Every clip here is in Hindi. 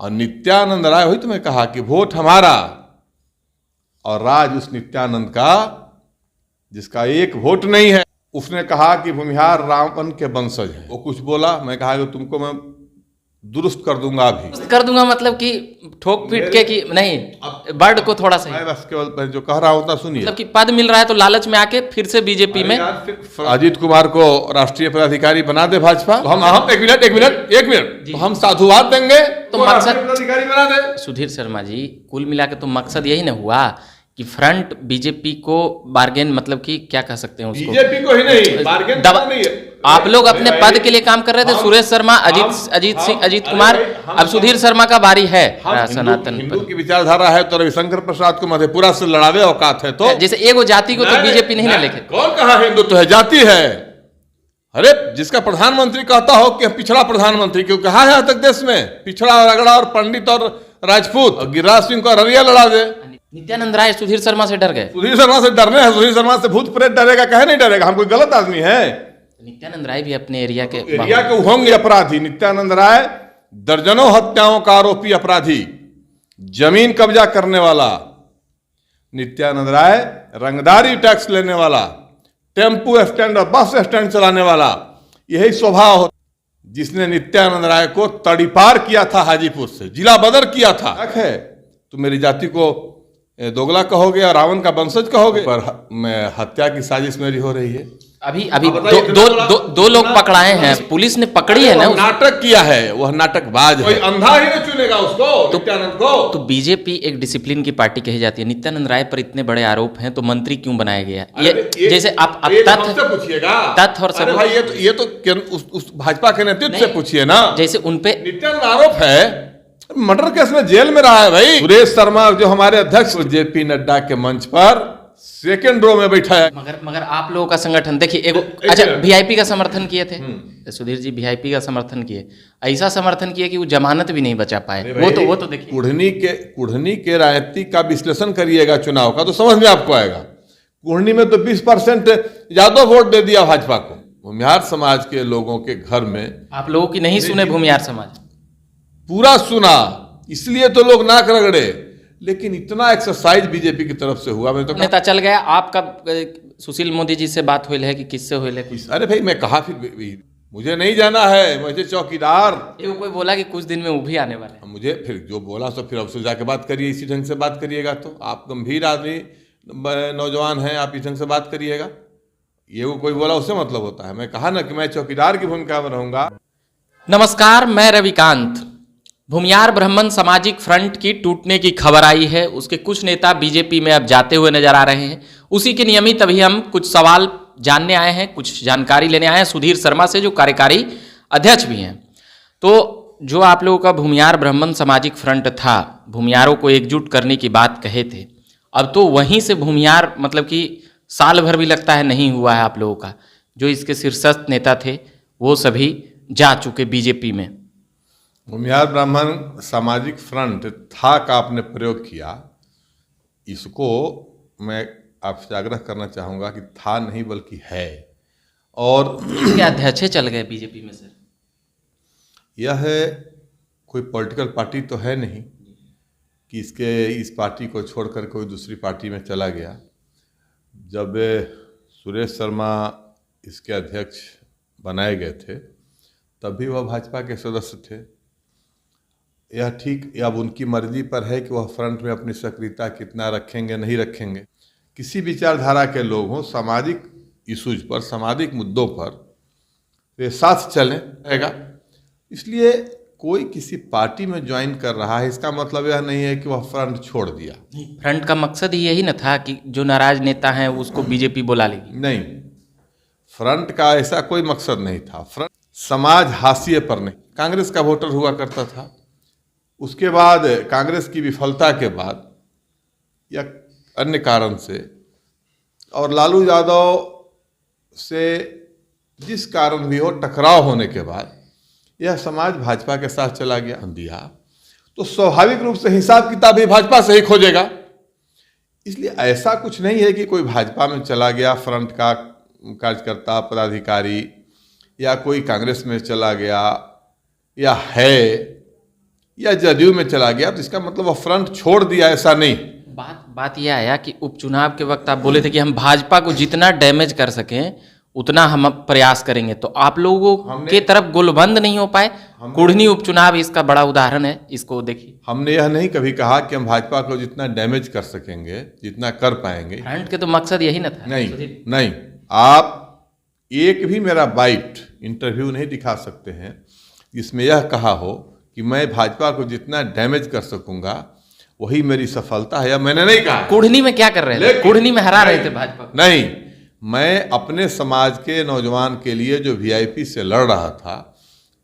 और नित्यानंद राय, वही तो मैं कहा कि वोट हमारा और राज उस नित्यानंद का जिसका एक वोट नहीं है। उसने कहा कि भूमिहार रावण के वंशज हैं। वो कुछ बोला, मैं कहा कि तुमको मैं दुरुस्त कर दूंगा, अभी दुरुस्त कर दूंगा, मतलब कि ठोक पीट के कि नहीं, वर्ड को थोड़ा सा मैं बस केवल जो कह रहा हूं उतना सुनिए। मतलब कि पद मिल रहा है तो लालच में आके फिर से बीजेपी में अजीत कुमार को राष्ट्रीय पदाधिकारी बना दे भाजपा, तो हम एक मिनट तो हम साधुवाद देंगे तो मकसद पदाधिकारी बना दे। सुधीर शर्मा जी, कुल मिला के तो मकसद यही ना हुआ कि फ्रंट बीजेपी को बार्गेन, मतलब कि क्या कह सकते हैं उसको, बीजेपी को ही नहीं, बार्गेन नहीं है। आप लोग अपने पद के लिए काम कर रहे थे। सुरेश शर्मा, अजीत कुमार, अब सुधीर शर्मा का बारी है सनातन हिंदू की विचारधारा है तो रविशंकर प्रसाद को मधेपुरा से लड़ावे औकात है। तो जैसे एगो जाति को तो बीजेपी नहीं ना लेके, कौन कहा हिंदू तो है, जाति है। अरे जिसका प्रधानमंत्री कहता हो कि पिछड़ा प्रधानमंत्री, क्यों कहा है तक देश में पिछड़ा और अगड़ा और पंडित और राजपूत, गिरिराज सिंह को अररिया लड़ा दे। नित्यानंद राय सुधीर शर्मा से डर गए। सुधीर शर्मा से डरने हैं, सुधीर शर्मा से भूत प्रेत डरेगा, कहे नहीं डरेगा, हम कोई गलत आदमी है। नित्यानंद राय भी अपने एरिया के होंगे अपराधी। नित्यानंद राय दर्जनों हत्याओं का आरोपी अपराधी, जमीन कब्जा करने वाला। नित्यानंद राय रंगदारी टैक्स लेने वाला, टेम्पू स्टैंड और बस स्टैंड चलाने वाला, यही स्वभाव हो जिसने नित्यानंद राय को तड़ीपार किया था, हाजीपुर से जिला बदर किया था। है तो मेरी जाति को दोगला कहोगे और रावण का वंशज कहोगे, पर मैं हत्या की साजिश मेरी हो रही है। अभी दो लोग पकड़ाए हैं, पुलिस ने पकड़ी है ना। नाटक किया है, वह नाटकबाज है, कोई अंधा ही नहीं चुनेगा उसको, नित्यानंद को। तो बीजेपी एक डिसिप्लिन की पार्टी कही जाती है। नित्यानंद राय पर इतने बड़े आरोप हैं तो मंत्री क्यों बनाया गया? ये जैसे आप तथ्य पूछिएगा, तथ्य और सब, ये तो उस भाजपा के नेतृत्व से पूछिए ना। जैसे उनपे नित्यानंद आरोप है, मर्डर केस में जेल में रहा है भाई। सुरेश शर्मा जो हमारे अध्यक्ष जेपी नड्डा के मंच पर सेकंड रो में बैठा है। मगर आप लोगों का संगठन देखिए, अच्छा वीआईपी का समर्थन किए थे सुधीर जी, वीआईपी का समर्थन किए, ऐसा समर्थन किए कि वो जमानत भी नहीं बचा पाए। वो तो देखिए, कुढ़नी के राजनीति का विश्लेषण करिएगा चुनाव का तो समझ में आपको आएगा। कुढ़नी में तो 20% ज्यादा वोट दे दिया भाजपा को। भूमिहार समाज के लोगों के घर में आप लोगों की नहीं सुने, भूमिहार समाज पूरा सुना, इसलिए तो लोग नाक रगड़े। लेकिन इतना एक्सरसाइज बीजेपी की तरफ से हुआ, मैं तो नेता चल गया। आपका सुशील मोदी जी से बात हुई है कि किससे हुई है? अरे भाई मैं कहा, फिर मुझे नहीं जाना है, मुझे चौकीदार। ये कोई बोला कि कुछ दिन में वो भी आने वाले हैं। मुझे फिर जो बोला तो फिर अब से जाके बात करिए, इसी ढंग से बात करिएगा। तो आप गंभीर आदमी नौजवान हैं, आप इस ढंग से बात करिएगा। ये वो कोई बोला उससे मतलब होता है? मैं कहा ना कि मैं चौकीदार की भूमिका में रहूंगा। नमस्कार, मैं रविकांत। भूमिहार ब्राह्मण सामाजिक फ्रंट की टूटने की खबर आई है। उसके कुछ नेता बीजेपी में अब जाते हुए नजर आ रहे हैं। उसी के नियमित अभी हम कुछ सवाल जानने आए हैं, कुछ जानकारी लेने आए हैं सुधीर शर्मा से, जो कार्यकारी अध्यक्ष भी हैं। तो जो आप लोगों का भूमिहार ब्राह्मण सामाजिक फ्रंट था, भूमिहारों को एकजुट करने की बात कहे थे, अब तो वहीं से भूमिहार, मतलब कि साल भर भी लगता है नहीं हुआ है आप लोगों का। जो इसके शीर्षस्थ नेता थे वो सभी जा चुके बीजेपी में। भूमिहार ब्राह्मण सामाजिक फ्रंट था का आपने प्रयोग किया, इसको मैं आपसे आग्रह करना चाहूँगा कि था नहीं बल्कि है। और इसके अध्यक्ष चल गए बीजेपी में सर। यह कोई पॉलिटिकल पार्टी तो है नहीं कि इस पार्टी को छोड़कर कोई दूसरी पार्टी में चला गया। जब सुरेश शर्मा इसके अध्यक्ष बनाए गए थे तभी वह भाजपा के सदस्य थे। यह ठीक अब उनकी मर्जी पर है कि वह फ्रंट में अपनी सक्रियता कितना रखेंगे, नहीं रखेंगे। किसी विचारधारा के लोग हों, सामाजिक इशूज पर, सामाजिक मुद्दों पर वे साथ चलें रहेगा। इसलिए कोई किसी पार्टी में ज्वाइन कर रहा है, इसका मतलब यह नहीं है कि वह फ्रंट छोड़ दिया। फ्रंट का मकसद ही यही न था कि जो नाराज नेता हैं उसको बीजेपी बुला लेगी? नहीं, फ्रंट का ऐसा कोई मकसद नहीं था। फ्रंट समाज हाशिए पर नहीं, कांग्रेस का वोटर हुआ करता था। उसके बाद कांग्रेस की विफलता के बाद या अन्य कारण से और लालू यादव से जिस कारण भी हो टकराव होने के बाद यह समाज भाजपा के साथ चला गया, तो स्वाभाविक रूप से हिसाब किताब भी भाजपा से ही खोजेगा। इसलिए ऐसा कुछ नहीं है कि कोई भाजपा में चला गया फ्रंट का कार्यकर्ता पदाधिकारी, या कोई कांग्रेस में चला गया या है। या जदयू में चला गया तो इसका मतलब वह फ्रंट छोड़ दिया, ऐसा नहीं। बात यह आया कि उपचुनाव के वक्त आप बोले थे कि हम भाजपा को जितना डैमेज कर सकें उतना हम प्रयास करेंगे, तो आप लोगों के तरफ गोलबंद नहीं हो पाए। कुढ़नी उपचुनाव इसका बड़ा उदाहरण है, इसको देखिए। हमने यह नहीं कभी कहा कि हम भाजपा को जितना डैमेज कर सकेंगे, जितना कर पाएंगे। फ्रंट के तो मकसद यही न था। नहीं, आप एक भी मेरा बाइट इंटरव्यू नहीं दिखा सकते हैं जिसमें यह कहा हो कि मैं भाजपा को जितना डैमेज कर सकूंगा वही मेरी सफलता है, या मैंने नहीं कहा। कुढ़नी में क्या कर रहे थे? कुढ़नी में हरा रहे थे भाजपा को। नहीं, मैं अपने समाज के नौजवान के लिए जो वीआईपी से लड़ रहा था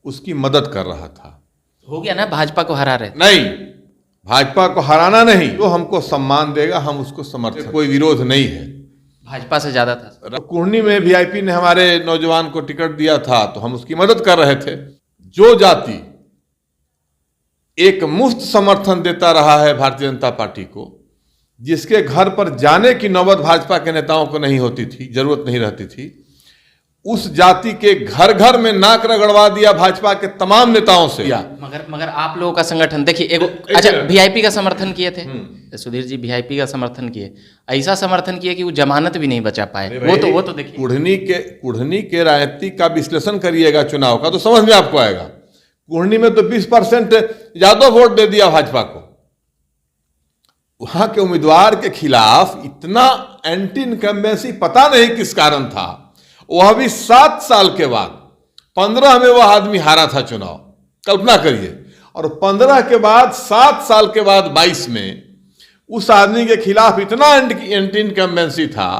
उसकी मदद कर रहा था। हो गया ना, भाजपा को हरा रहे? नहीं, भाजपा को हराना नहीं, तो हमको सम्मान देगा हम उसको समर्थन, कोई विरोध नहीं है। भाजपा से ज्यादा था। कुढ़नी में वीआईपी ने हमारे नौजवान को टिकट दिया था तो हम उसकी मदद कर रहे थे। जो जाति एक मुफ्त समर्थन देता रहा है भारतीय जनता पार्टी को, जिसके घर पर जाने की नौबत भाजपा के नेताओं को नहीं होती थी, जरूरत नहीं रहती थी, उस जाति के घर घर में नाक रगड़वा दिया भाजपा के तमाम नेताओं से। मगर आप लोगों का संगठन देखिए, अच्छा वीआईपी का समर्थन किए थे सुधीर जी, वीआईपी का समर्थन किए, ऐसा समर्थन किए कि वो जमानत भी नहीं बचा पाए। वो तो देखिए, कुढ़नी के राजनीतिक का विश्लेषण करिएगा चुनाव का तो समझ में आपको आएगा। कुढ़नी में तो 20% यादव वोट दे दिया भाजपा को। वहां के उम्मीदवार के खिलाफ इतना एंटी इनकम्बेंसी पता नहीं किस कारण था। वह भी 7 साल के बाद 15 में वह आदमी हारा था चुनाव, कल्पना करिए। और 15 के बाद 7 साल के बाद 22 में उस आदमी के खिलाफ इतना एंटी इनकम्बेंसी था।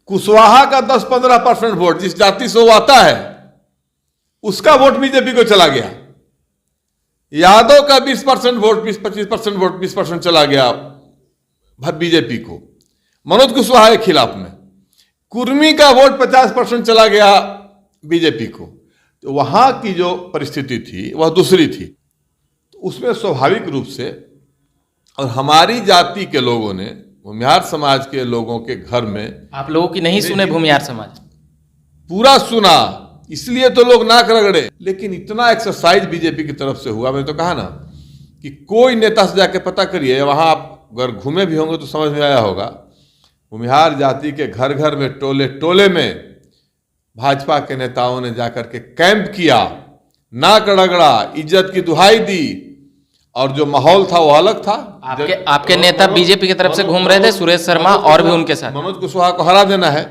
कुशवाहा का 10-15% वोट जिस जाति से वो आता है उसका वोट बीजेपी को चला गया। यादव का 20% वोट, 20-25% वोट, 20% चला गया बीजेपी को मनोज कुशवाहा के खिलाफ में। कुर्मी का वोट 50% चला गया बीजेपी को। तो वहां की जो परिस्थिति थी वह दूसरी थी। तो उसमें स्वाभाविक रूप से, और हमारी जाति के लोगों ने, भूमिहार समाज के लोगों के घर में, आप लोगों की नहीं सुने भूमिहार समाज? पूरा सुना, इसलिए तो लोग नाक रगड़े। लेकिन इतना एक्सरसाइज बीजेपी की तरफ से हुआ, मैंने तो कहा ना कि कोई नेता से जाके पता करिए, वहां आप अगर घूमे भी होंगे तो समझ में आया होगा। भूमिहार जाति के घर घर में, टोले टोले में भाजपा के नेताओं ने जाकर के कैंप किया, नाक रगड़ा, इज्जत की दुहाई दी, और जो माहौल था वो अलग था। आपके नेता बीजेपी की तरफ से घूम रहे थे, सुरेश शर्मा और भी उनके साथ। मनोज कुशवाहा को हरा देना है।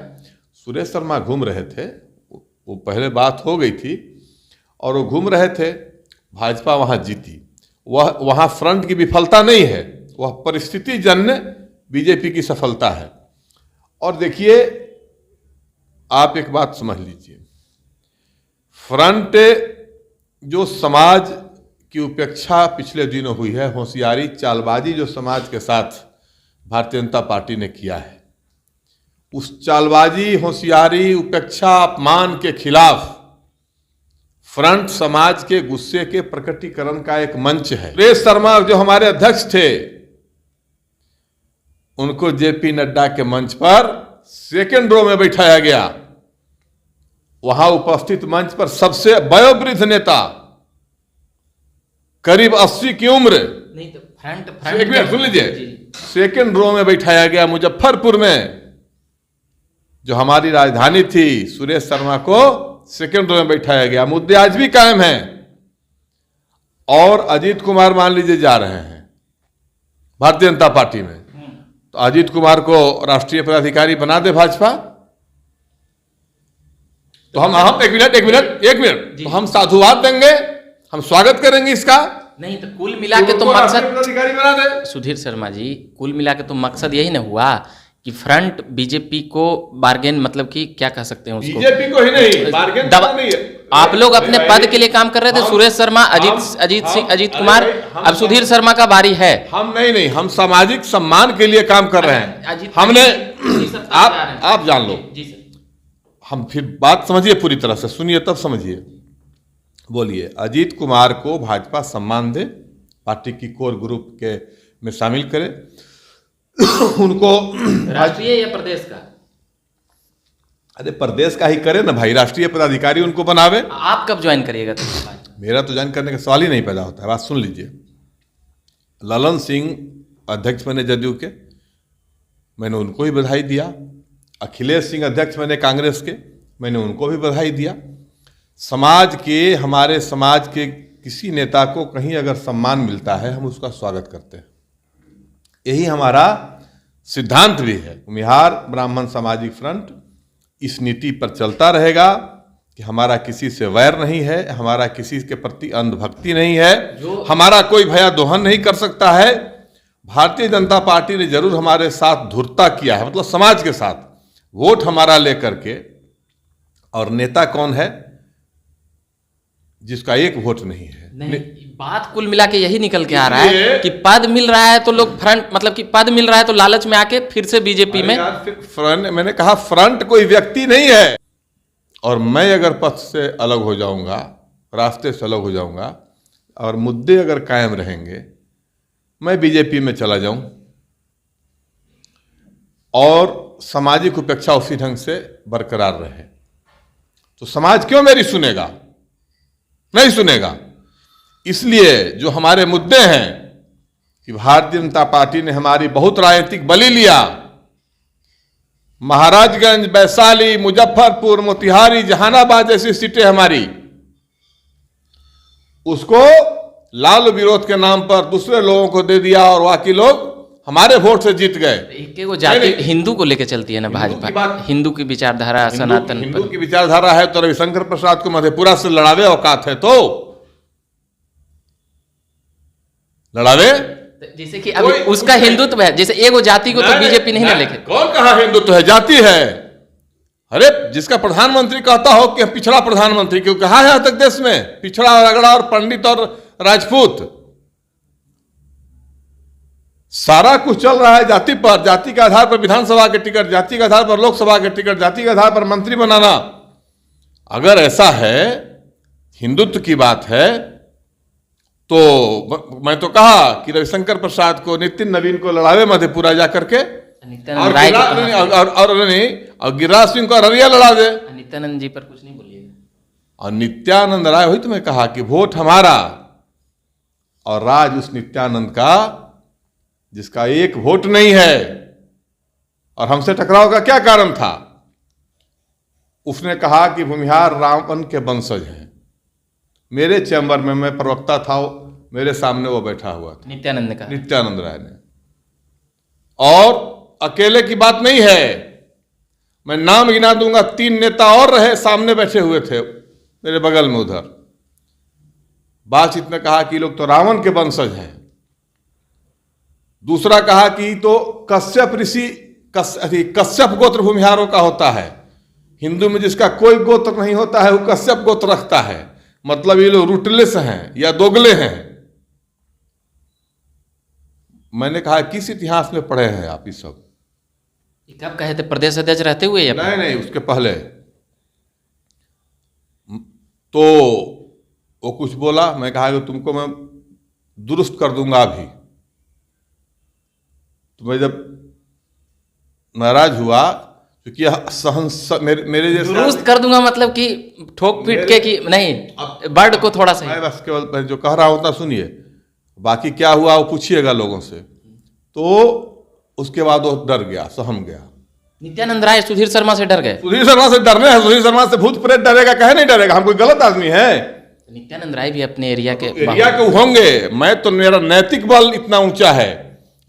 सुरेश शर्मा घूम रहे थे, वो पहले बात हो गई थी, और वो घूम रहे थे। भाजपा वहां जीती। वहां फ्रंट की विफलता नहीं है, वह परिस्थिति जन्य बीजेपी की सफलता है। और देखिए, आप एक बात समझ लीजिए, फ्रंट जो समाज की उपेक्षा पिछले दिनों हुई है, होशियारी, चालबाजी जो समाज के साथ भारतीय जनता पार्टी ने किया है, उस चालबाजी, होशियारी, उपेक्षा, अपमान के खिलाफ फ्रंट समाज के गुस्से के प्रकटीकरण का एक मंच है। सुरेश शर्मा जो हमारे अध्यक्ष थे, उनको जेपी नड्डा के मंच पर सेकेंड रो में बैठाया गया। वहां उपस्थित मंच पर सबसे वयोवृद्ध नेता, करीब 80 की उम्र, नहीं तो फ्रंट एक मिनट सुन लीजिए, सेकेंड रो में बैठाया गया मुजफ्फरपुर में, जो हमारी राजधानी थी। सुरेश शर्मा को सेकेंड रो में बैठाया गया। मुद्दे आज भी कायम हैं। और अजीत कुमार मान लीजिए जा रहे हैं भारतीय जनता पार्टी में, तो अजीत कुमार को राष्ट्रीय पदाधिकारी बना दे भाजपा, तो हम एक मिनट तो हम साधुवाद देंगे, हम स्वागत करेंगे इसका। नहीं तो कुल मिला के तो मकसद पदाधिकारी बना दे। सुधीर शर्मा जी, कुल मिला के तो मकसद यही ना हुआ कि फ्रंट बीजेपी को बार्गेन, मतलब कि क्या कह सकते हैं उसको, बीजेपी को ही नहीं, बार्गेन नहीं है। आप लोग अपने पद के लिए काम कर रहे थे। सुरेश शर्मा, अजीत कुमार, अब सुधीर शर्मा का बारी है। हम नहीं, हम सामाजिक सम्मान के लिए काम कर रहे हैं। हमने आप जान लो, हम फिर बात समझिए, पूरी तरह से सुनिए तब समझिए। बोलिए, अजीत कुमार को भाजपा सम्मान दे, पार्टी की कोर ग्रुप के में शामिल करे, उनको राष्ट्रीय या प्रदेश का? अरे प्रदेश का ही करे ना भाई, राष्ट्रीय पदाधिकारी उनको बनावे। आप कब ज्वाइन करिएगा? मेरा तो ज्वाइन करने का सवाल ही नहीं पैदा होता है। बात सुन लीजिए, ललन सिंह अध्यक्ष बने जदयू के, मैंने उनको भी बधाई दिया। अखिलेश सिंह अध्यक्ष बने कांग्रेस के, मैंने उनको भी बधाई दिया। समाज के, हमारे समाज के किसी नेता को कहीं अगर सम्मान मिलता है, हम उसका स्वागत करते हैं। यही हमारा सिद्धांत भी है। भूमिहार ब्राह्मण सामाजिक फ्रंट इस नीति पर चलता रहेगा कि हमारा किसी से वैर नहीं है, हमारा किसी के प्रति अंधभक्ति नहीं है, हमारा कोई भया दोहन नहीं कर सकता है। भारतीय जनता पार्टी ने जरूर हमारे साथ धुरता किया है, मतलब समाज के साथ वोट हमारा लेकर के, और नेता कौन है जिसका एक वोट नहीं है? नहीं, बात कुल मिला के यही निकल के आ रहा है कि पद मिल रहा है तो लोग फ्रंट, मतलब कि पद मिल रहा है तो लालच में आके फिर से बीजेपी में। फ्रंट, मैंने कहा फ्रंट कोई व्यक्ति नहीं है, और मैं अगर पथ से अलग हो जाऊंगा, रास्ते से अलग हो जाऊंगा, और मुद्दे अगर कायम रहेंगे, मैं बीजेपी में चला जाऊं और सामाजिक उपेक्षा उसी ढंग से बरकरार रहे, तो समाज क्यों मेरी सुनेगा? नहीं सुनेगा। इसलिए जो हमारे मुद्दे हैं कि भारतीय जनता पार्टी ने हमारी बहुत राजनीतिक बलि लिया, महाराजगंज, वैशाली, मुजफ्फरपुर, मोतिहारी, जहानाबाद जैसी सीटें हमारी, उसको लाल विरोध के नाम पर दूसरे लोगों को दे दिया और बाकी लोग हमारे वोट से जीत गए। एक वो जाति हिंदू को लेकर चलती है ना भाजपा, हिंदू की विचारधारा, सनातन हिंदू की विचारधारा है तो रविशंकर प्रसाद को मधेपुरा से लड़ावे औकात है तो लड़ावे। जैसे कि अभी उसका हिंदुत्व है, जैसे एगो जाति को तो बीजेपी नहीं ना लेके। कौन कहा हिंदुत्व है? जाति है। अरे जिसका प्रधानमंत्री कहता हो कि पिछड़ा प्रधानमंत्री, क्यों कहा है आज तक देश में पिछड़ा और अगड़ा और पंडित और राजपूत? सारा कुछ चल रहा है जाति पर, जाति के आधार पर विधानसभा के टिकट, जाति के आधार पर लोकसभा के टिकट, जाति के आधार पर मंत्री बनाना। अगर ऐसा है, हिंदुत्व की बात है, तो मैं तो कहा कि रविशंकर प्रसाद को, नितिन नवीन को लड़ावे मधेपुरा जा करके, और गिरिराज सिंह को अररिया लड़ा दे। नित्यानंद जी पर कुछ नहीं बोलिएगा। और नित्यानंद राय, वही तो मैं कहा कि वोट हमारा और राज उस नित्यानंद का जिसका एक वोट नहीं है। और हमसे टकराव का क्या कारण था? उसने कहा कि भूमिहार रावण के वंशज हैं। मेरे चैम्बर में, मैं प्रवक्ता था, मेरे सामने वो बैठा हुआ था, नित्यानंद का, नित्यानंद राय ने। और अकेले की बात नहीं है, मैं नाम गिना दूंगा, 3 नेता और रहे, सामने बैठे हुए थे मेरे बगल में उधर। बातचीत में कहा कि लोग तो रावण के वंशज हैं। दूसरा कहा कि तो कश्यप ऋषि, कश्यप गोत्र भूमिहारों का होता है। हिंदू में जिसका कोई गोत्र नहीं होता है वो कश्यप गोत्र रखता है, मतलब ये लोग रूटलेस हैं या दोगले हैं। मैंने कहा किस इतिहास में पढ़े हैं आप ये सब? कब कहे थे? प्रदेश अध्यक्ष रहते हुए या नहीं, उसके पहले। तो वो कुछ बोला, मैं कहा कि तुमको मैं दुरुस्त कर दूंगा अभी। तो मैं जब नाराज हुआ, क्योंकि मेरे जैसे दुरुस्त कर दूंगा मतलब कि ठोक पीट के कि नहीं, वर्ड को थोड़ा सा। मैं बस केवल मैं जो कह रहा हूं ना सुनिए, बाकी क्या हुआ वो पूछिएगा लोगों से। तो उसके बाद वो डर गया, सहम गया। नित्यानंद राय सुधीर शर्मा से डर गए? सुधीर शर्मा से डरने हैं, सुधीर शर्मा से भूत प्रेत डरेगा, कहे नहीं डरेगा? हम कोई गलत आदमी है? नित्यानंद राय भी अपने एरिया के होंगे। मैं तो, मेरा नैतिक बल इतना ऊंचा है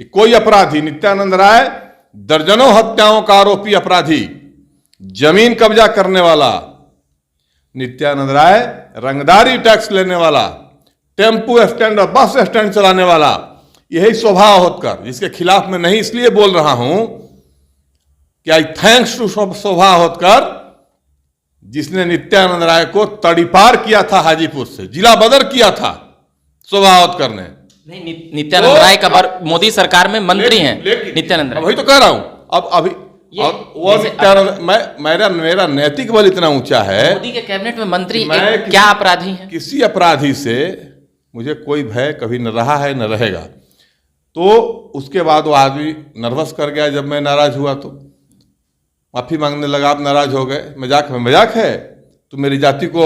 कि कोई अपराधी, नित्यानंद राय दर्जनों हत्याओं का आरोपी अपराधी, जमीन कब्जा करने वाला नित्यानंद राय, रंगदारी टैक्स लेने वाला, टेम्पू स्टैंड और बस स्टैंड चलाने वाला, यही स्वभाव होकर, जिसके खिलाफ मैं नहीं इसलिए बोल रहा हूं कि आई थैंक्स टू स्वभाव होकर, जिसने नित्यानंद राय को तड़ीपार किया था हाजीपुर से, जिला बदर किया था स्वभाव होकर ने। नहीं, नित्यानंद राय का मोदी सरकार में मंत्री हैं नित्यानंद राय। वही तो कह रहा हूं। अब अभी वो नित्यानंद, मेरा नैतिक बल इतना ऊंचा है, मोदी के कैबिनेट में मंत्री क्या अपराधी हैं? किसी अपराधी से मुझे कोई भय कभी न रहा है न रहेगा। तो उसके बाद वो आदमी नर्वस कर गया। जब मैं नाराज हुआ तो माफी मांगने लगा, आप नाराज हो गए, मजाक में मजाक है, तुम मेरी जाति को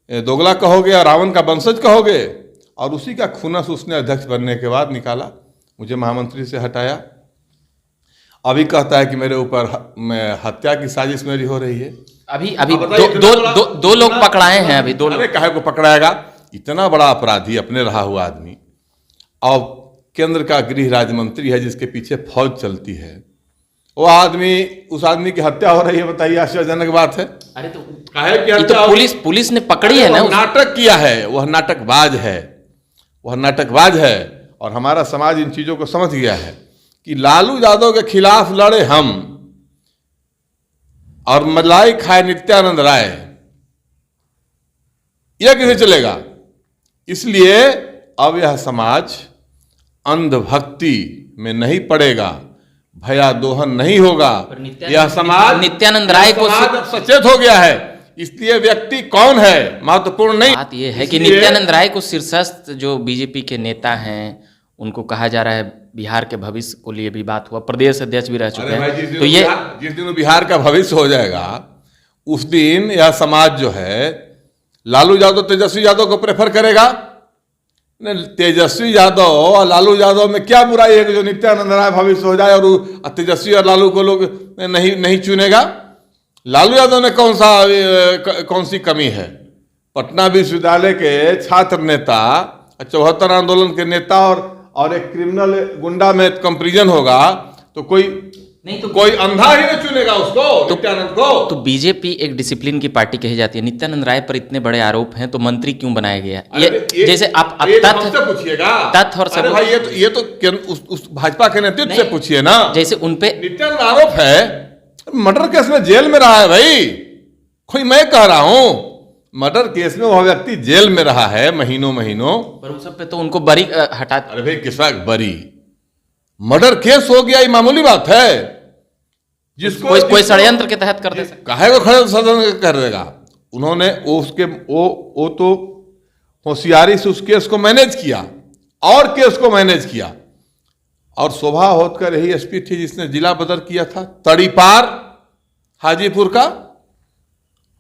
दोगला कहोगे और रावण का वंशज कहोगे, और उसी का खुनस उसने अध्यक्ष बनने के बाद निकाला, मुझे महामंत्री से हटाया। अभी कहता है कि मेरे ऊपर हत्या की साजिश मेरी हो रही है। अभी दो लोग पकड़ाए हैं, अभी 2 लोग। अरे काहे को पकड़ाएगा, इतना बड़ा अपराधी अपने रहा हुआ आदमी, और केंद्र का गृह राज्य मंत्री है जिसके पीछे फौज चलती है, वो आदमी, उस आदमी की हत्या हो रही है। बताइए, आश्चर्यजनक बात है। अरे तो काहे की ये हत्या तो पुलिस ने पकड़ी है ना। नाटक किया है, वह नाटकबाज है, वह नाटकबाज है। और हमारा समाज इन चीजों को समझ गया है कि लालू यादव के खिलाफ लड़े हम और मलाई खाए नित्यानंद राय, यह कैसे चलेगा। इसलिए अब यह समाज अंधभक्ति में नहीं पड़ेगा, भया दोहन नहीं होगा। यह समाज नित्यानंद राय को सचेत हो गया है। इसलिए व्यक्ति कौन है महत्वपूर्ण नहीं। बात यह है कि नित्यानंद राय को शीर्षस्थ जो बीजेपी के नेता हैं, उनको कहा जा रहा है बिहार के भविष्य को लिए भी बात हुआ, प्रदेश अध्यक्ष भी रह चुके हैं। तो ये जिस दिन बिहार का भविष्य हो जाएगा, उस दिन यह समाज जो है लालू यादव तेजस्वी यादव को प्रेफर करेगा। तेजस्वी यादव और लालू यादव में क्या बुराई है कि जो नित्यानंद राय भविष्य हो जाए और तेजस्वी और लालू को लोग नहीं चुनेगा। लालू यादव ने कौन सी कमी है। पटना विश्वविद्यालय के छात्र नेता, 74 आंदोलन के नेता और एक क्रिमिनल गुंडा में कंपैरिजन होगा तो कोई अंधा ही नहीं चुनेगा उसको, नित्यानंद को। तो बीजेपी एक डिसिप्लिन की पार्टी कही जाती है। नित्यानंद राय पर इतने बड़े आरोप हैं तो मंत्री क्यों बनाया गया? ये जैसे आप तथ्य पूछिएगा, तथ्य और सब। भाई ये तो उस भाजपा के नेतृत्व से पूछिए ना। जैसे उनपे नित्यानंद आरोप है, मर्डर केस में जेल में रहा है भाई, कोई मैं कह रहा हूं मर्डर केस में वह व्यक्ति जेल में रहा है महीनों। पर उस सब पे तो उनको बरी हटा। अरे भाई किसका बरी, मर्डर केस हो गया, ये मामूली बात है। जिसको कोई षड्यंत्र के तहत कर दे सकता, काहे को षड्यंत्र कर देगा। उन्होंने वो तो होशियारी से उस केस को मैनेज किया और केस को मैनेज किया। और शोभा होतकर यही एसपी थी जिसने जिला बदर किया था तड़ीपार हाजीपुर का।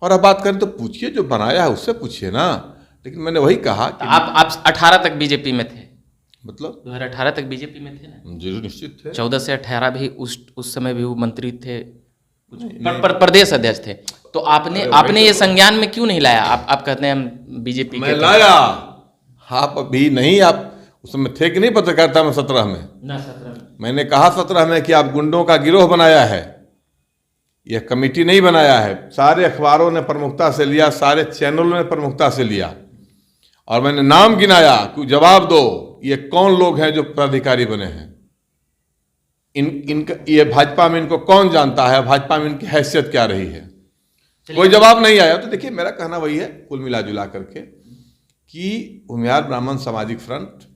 और अब बात करें तो पूछिए, जो बनाया है उससे पूछिए ना। लेकिन मैंने वही कहा कि आप 18 तक बीजेपी में थे, मतलब 2018 तक बीजेपी में थे ना? जरूर, निश्चित थे। 14 से 18 भी उस समय भी वो मंत्री थे, प्रदेश अध्यक्ष थे। तो आपने ये संज्ञान में क्यों नहीं लाया? आप कहते हैं हम बीजेपी मैं लाया, आप अभी नहीं, आप उस समय थे कि नहीं पत्रकारिता में 17 में ना? 17 में मैंने कहा 17 में कि आप गुंडों का गिरोह बनाया है, यह कमेटी नहीं बनाया है। सारे अखबारों ने प्रमुखता से लिया, सारे चैनलों ने प्रमुखता से लिया, और मैंने नाम गिनाया कि जवाब दो ये कौन लोग हैं जो पदाधिकारी बने हैं। इनका ये भाजपा में इनको कौन जानता है, भाजपा में इनकी हैसियत क्या रही है। कोई जवाब नहीं आया। तो देखिए, मेरा कहना वही है कुल मिला जुला करके कि भूमिहार ब्राह्मण सामाजिक फ्रंट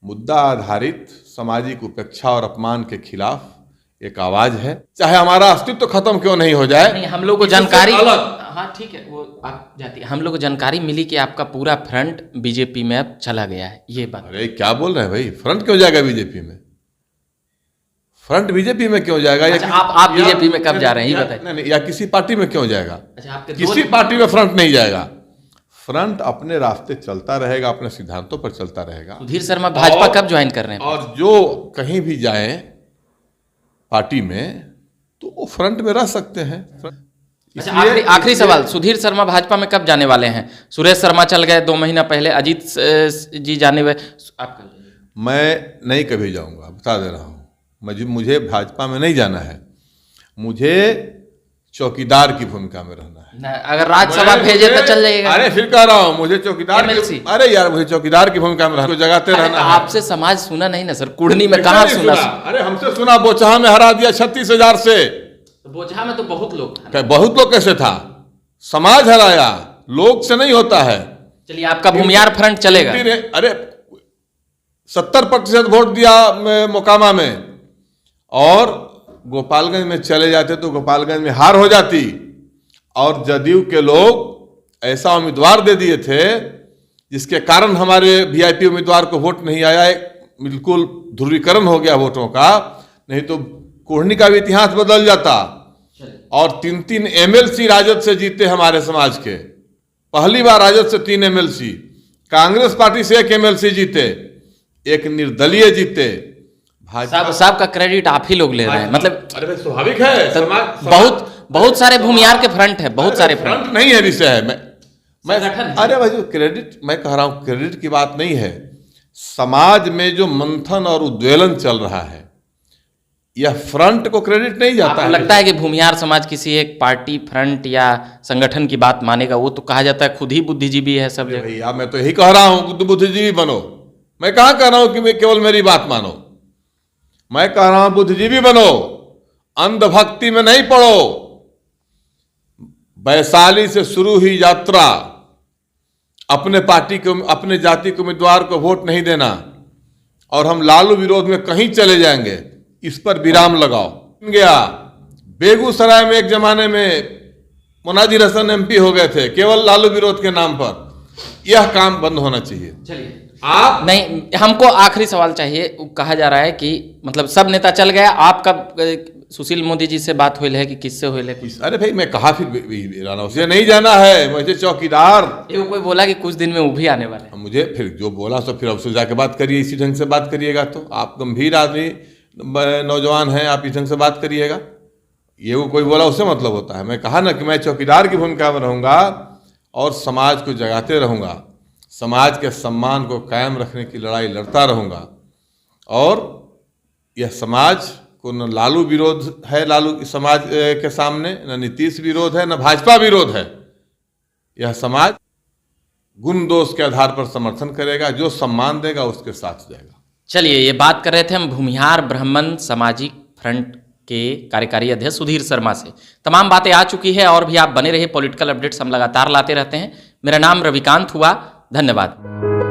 मुद्दा आधारित सामाजिक उपेक्षा और अपमान के खिलाफ एक आवाज है, चाहे हमारा अस्तित्व खत्म क्यों नहीं हो जाए। नहीं, हम लोग को जानकारी, हाँ ठीक है, वो आप जाती है, हम लोग को जानकारी मिली कि आपका पूरा फ्रंट बीजेपी में अब चला गया है, ये बात। अरे क्या बोल रहे हैं भाई, फ्रंट क्यों जाएगा बीजेपी में? फ्रंट बीजेपी में क्यों जाएगा? अच्छा, आप बीजेपी में कब जा रहे हैं ये बताइए। नहीं, या किसी पार्टी में क्यों जाएगा? अच्छा, आपके किसी पार्टी में फ्रंट नहीं जाएगा। फ्रंट अपने रास्ते चलता रहेगा, अपने सिद्धांतों पर चलता रहेगा। सुधीर शर्मा भाजपा कब ज्वाइन कर रहे हैं? और जो कहीं भी जाए पार्टी में तो वो फ्रंट में रह सकते हैं। अच्छा, आखिरी सवाल, सुधीर शर्मा भाजपा में कब जाने वाले हैं? सुरेश शर्मा चल गए 2 महीना पहले, अजीत जी जाने हुए, आप मैं नहीं कभी जाऊंगा, बता दे रहा हूँ। मुझे भाजपा में नहीं जाना है, मुझे चौकीदार की भूमिका में रहना है। अगर राज्यसभा भेजे तो चल जाएगा। अरे फिर कह रहा हूँ, मुझे चौकीदार अरे यार, मुझे चौकीदार की भूमिका में रहना, जगाते रहना। आपसे समाज सुना नहीं ना सर? कुढ़नी में कहाँ सुना? अरे हमसे सुना, बोचहा में हरा दिया 36,000 से। बोचहा में तो बहुत लोग कैसे था? समाज हराया, लोग से नहीं होता है। चलिए, आपका भूमिहार फ्रंट चलेगा। अरे 70% वोट दिया मोकामा में, और गोपालगंज में चले जाते तो गोपालगंज में हार हो जाती। और जदयू के लोग ऐसा उम्मीदवार दे दिए थे जिसके कारण हमारे वीआईपी उम्मीदवार को वोट नहीं आया। बिल्कुल ध्रुवीकरण हो गया वोटों का, नहीं तो कोढ़नी का भी इतिहास बदल जाता। और 3 एमएलसी राजद से जीते हमारे समाज के, पहली बार राजद से 3 एमएलसी। कांग्रेस पार्टी से एक एमएलसी जीते, एक निर्दलीय जीते। सब का क्रेडिट आप ही लोग ले रहे हैं, मतलब अरे भाई स्वाभाविक है, समाज बहुत सारे भूमियार के फ्रंट है, बहुत सारे फ्रंट नहीं है विषय है। मैं अरे भाई जो क्रेडिट मैं कह रहा हूं, क्रेडिट की बात नहीं है। समाज में जो मंथन और उद्वेलन चल रहा है, यह फ्रंट को क्रेडिट नहीं जाता है। लगता है कि भूमियार समाज किसी एक पार्टी, फ्रंट या संगठन की बात मानेगा? वो तो कहा जाता है खुद ही बुद्धिजीवी है सब जगह। भैया मैं तो यही कह रहा हूं कि बुद्धिजीवी बनो। मैं कहां कह रहा हूं कि केवल मेरी बात मानो। मैं कह रहा हूं बुद्धिजीवी बनो, अंधभक्ति में नहीं पड़ो। वैशाली से शुरू हुई यात्रा, अपने पार्टी को, अपने जाति के उम्मीदवार को वोट नहीं देना और हम लालू विरोध में कहीं चले जाएंगे, इस पर विराम लगाओ। गया बेगूसराय में एक जमाने में मुनाजिर हसन एमपी हो गए थे केवल लालू विरोध के नाम पर। यह काम बंद होना चाहिए। चलिए आप नहीं, हमको आखिरी सवाल चाहिए। कहा जा रहा है कि मतलब सब नेता चल गया, आपका सुशील मोदी जी से बात हुई है कि किससे हुई है? अरे भाई मैं कहा फिर उसे नहीं जाना है, मुझे चौकीदार कोई बोला कि कुछ दिन में वो भी आने वाले हैं। मुझे फिर जो बोला सो फिर उससे जाके बात करिए, इसी ढंग से बात करिएगा। तो आप गंभीर आदमी नौजवान हैं, आप इस ढंग से बात करिएगा। ये वो कोई बोला उससे मतलब होता है? मैं कहा ना कि मैं चौकीदार की भूमिका में रहूँगा और समाज को जगाते रहूँगा, समाज के सम्मान को कायम रखने की लड़ाई लड़ता रहूँगा। और यह समाज को न लालू विरोध है, लालू समाज के सामने न नीतीश विरोध है, न भाजपा विरोध है। यह समाज गुण दोष के आधार पर समर्थन करेगा, जो सम्मान देगा उसके साथ जाएगा। चलिए, ये बात कर रहे थे हम भूमिहार ब्राह्मण सामाजिक फ्रंट के कार्यकारी अध्यक्ष सुधीर शर्मा से। तमाम बातें आ चुकी है और भी आप बने रहिए, पॉलिटिकल अपडेट्स हम लगातार लाते रहते हैं। मेरा नाम रविकांत हुआ, धन्यवाद।